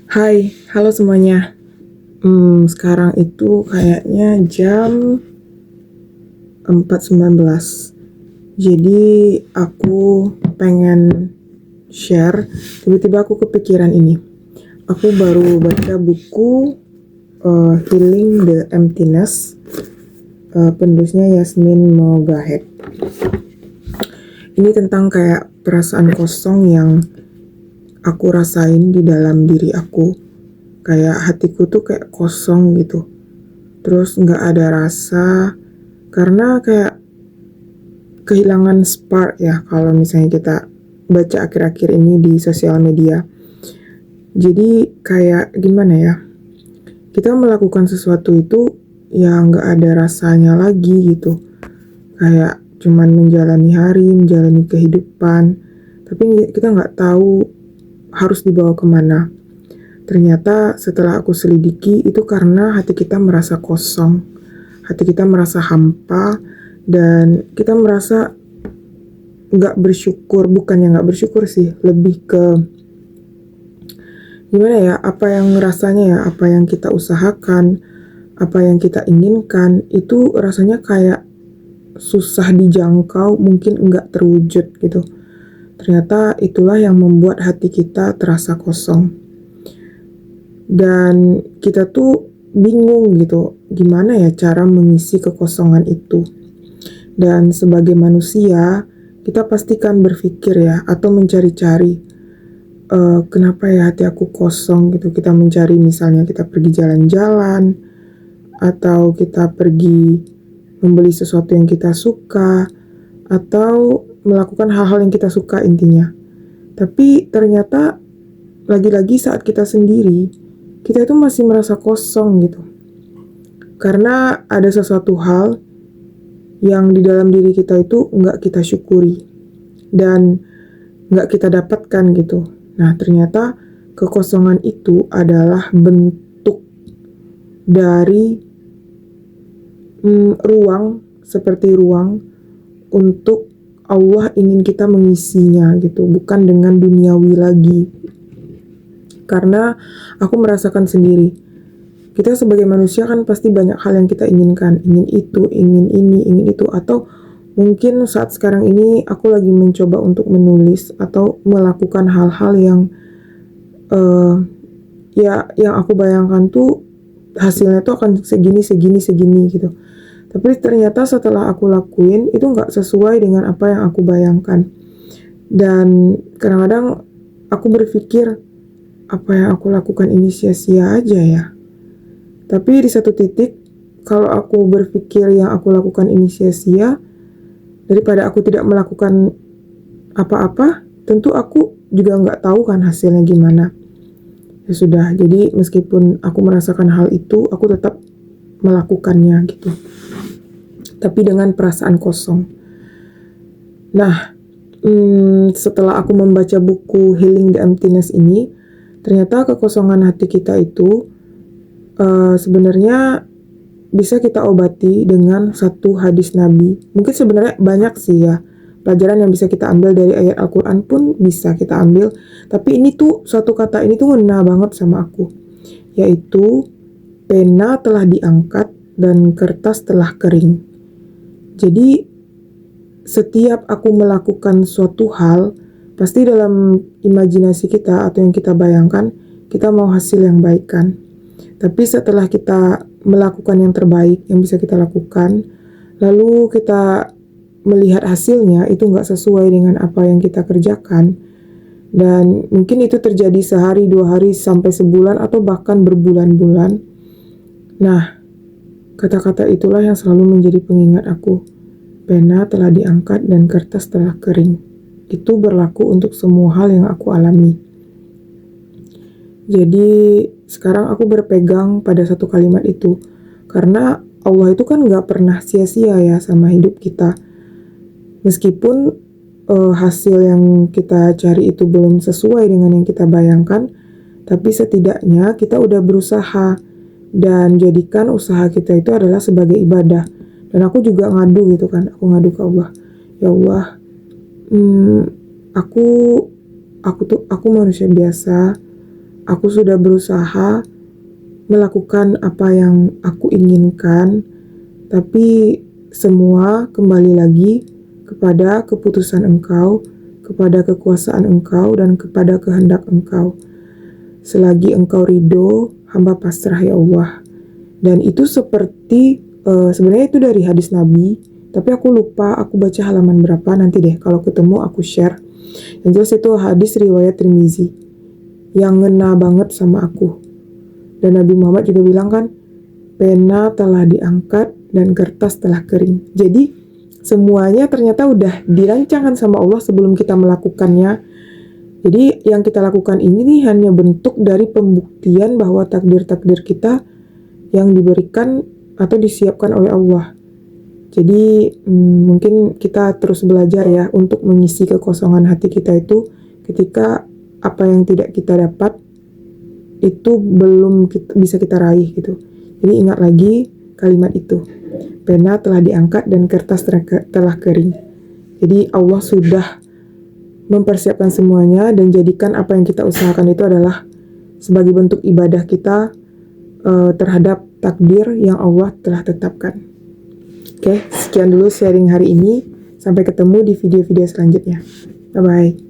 Hai, halo semuanya. Sekarang itu kayaknya jam 4.19. Jadi aku pengen share, tiba-tiba aku kepikiran ini. Aku baru baca buku Healing the Emptiness, penulisnya Yasmin Mogahed. Ini tentang kayak perasaan kosong yang aku rasain di dalam diri aku. Kayak hatiku tuh kayak kosong gitu. Terus nggak ada rasa, karena kayak kehilangan spark ya kalau misalnya kita baca akhir-akhir ini di sosial media. Jadi kayak gimana ya, kita melakukan sesuatu itu ya nggak ada rasanya lagi gitu. Kayak cuman menjalani hari, menjalani kehidupan, tapi kita nggak tahu harus dibawa kemana. Ternyata setelah aku selidiki itu karena hati kita merasa kosong, hati kita merasa hampa, dan kita merasa nggak bersyukur. Bukannya nggak bersyukur sih, lebih ke gimana ya, apa yang rasanya ya, apa yang kita usahakan, apa yang kita inginkan itu rasanya kayak susah dijangkau, mungkin nggak terwujud gitu. Ternyata itulah yang membuat hati kita terasa kosong, dan kita tuh bingung gitu gimana ya cara mengisi kekosongan itu. Dan sebagai manusia kita pastikan berpikir ya, atau mencari-cari kenapa ya hati aku kosong gitu. Kita mencari, misalnya kita pergi jalan-jalan, atau kita pergi membeli sesuatu yang kita suka, atau melakukan hal-hal yang kita suka intinya. Tapi ternyata lagi-lagi saat kita sendiri, kita itu masih merasa kosong gitu. Karena ada sesuatu hal yang di dalam diri kita itu nggak kita syukuri dan nggak kita dapatkan gitu. Nah, ternyata kekosongan itu adalah bentuk dari ruang, seperti ruang untuk Allah ingin kita mengisinya gitu, bukan dengan duniawi lagi. Karena aku merasakan sendiri, kita sebagai manusia kan pasti banyak hal yang kita inginkan, ingin itu, ingin ini, ingin itu, atau mungkin saat sekarang ini aku lagi mencoba untuk menulis atau melakukan hal-hal yang ya yang aku bayangkan tuh hasilnya tuh akan segini segini segini gitu. Tapi ternyata setelah aku lakuin itu nggak sesuai dengan apa yang aku bayangkan. Dan kadang-kadang aku berpikir, apa yang aku lakukan ini sia-sia aja ya. Tapi di satu titik, kalau aku berpikir yang aku lakukan ini sia-sia, daripada aku tidak melakukan apa-apa, tentu aku juga nggak tahu kan hasilnya gimana. Ya sudah, jadi meskipun aku merasakan hal itu, aku tetap melakukannya gitu. Tapi dengan perasaan kosong. Nah, setelah aku membaca buku Healing the Emptiness ini, ternyata kekosongan hati kita itu sebenarnya bisa kita obati dengan satu hadis Nabi. Mungkin sebenarnya banyak sih ya pelajaran yang bisa kita ambil dari ayat Al-Quran pun bisa kita ambil. Tapi ini tuh, suatu kata ini tuh ngena banget sama aku. Yaitu, pena telah diangkat dan kertas telah kering. Jadi, setiap aku melakukan suatu hal, pasti dalam imajinasi kita atau yang kita bayangkan, kita mau hasil yang baik kan. Tapi setelah kita melakukan yang terbaik yang bisa kita lakukan, lalu kita melihat hasilnya itu nggak sesuai dengan apa yang kita kerjakan, dan mungkin itu terjadi sehari, 2 hari, sampai sebulan, atau bahkan berbulan-bulan. Nah, kata-kata itulah yang selalu menjadi pengingat aku. Pena telah diangkat dan kertas telah kering. Itu berlaku untuk semua hal yang aku alami. Jadi sekarang aku berpegang pada satu kalimat itu, karena Allah itu kan gak pernah sia-sia ya sama hidup kita. Meskipun hasil yang kita cari itu belum sesuai dengan yang kita bayangkan, tapi setidaknya kita udah berusaha, dan jadikan usaha kita itu adalah sebagai ibadah. Dan aku juga ngadu gitu kan, aku ngadu ke Allah, ya Allah, aku manusia biasa, aku sudah berusaha melakukan apa yang aku inginkan, tapi semua kembali lagi kepada keputusan Engkau, kepada kekuasaan Engkau, dan kepada kehendak Engkau. Selagi Engkau ridho, hamba pasrah ya Allah. Dan itu seperti, sebenarnya itu dari hadis Nabi, tapi aku lupa aku baca halaman berapa, nanti deh kalau ketemu aku share. Yang jelas itu hadis riwayat Tirmizi, yang ngena banget sama aku. Dan Nabi Muhammad juga bilang kan, pena telah diangkat dan kertas telah kering. Jadi semuanya ternyata udah dirancangkan sama Allah sebelum kita melakukannya. Jadi yang kita lakukan ini nih hanya bentuk dari pembuktian bahwa takdir-takdir kita yang diberikan atau disiapkan oleh Allah. Jadi mungkin kita terus belajar ya untuk mengisi kekosongan hati kita itu ketika apa yang tidak kita dapat itu belum bisa kita raih gitu. Jadi ingat lagi kalimat itu, pena telah diangkat dan kertas telah kering. Jadi Allah sudah mempersiapkan semuanya dan jadikan apa yang kita usahakan itu adalah sebagai bentuk ibadah kita terhadap takdir yang Allah telah tetapkan. Oke, sekian dulu sharing hari ini. Sampai ketemu di video-video selanjutnya. Bye-bye.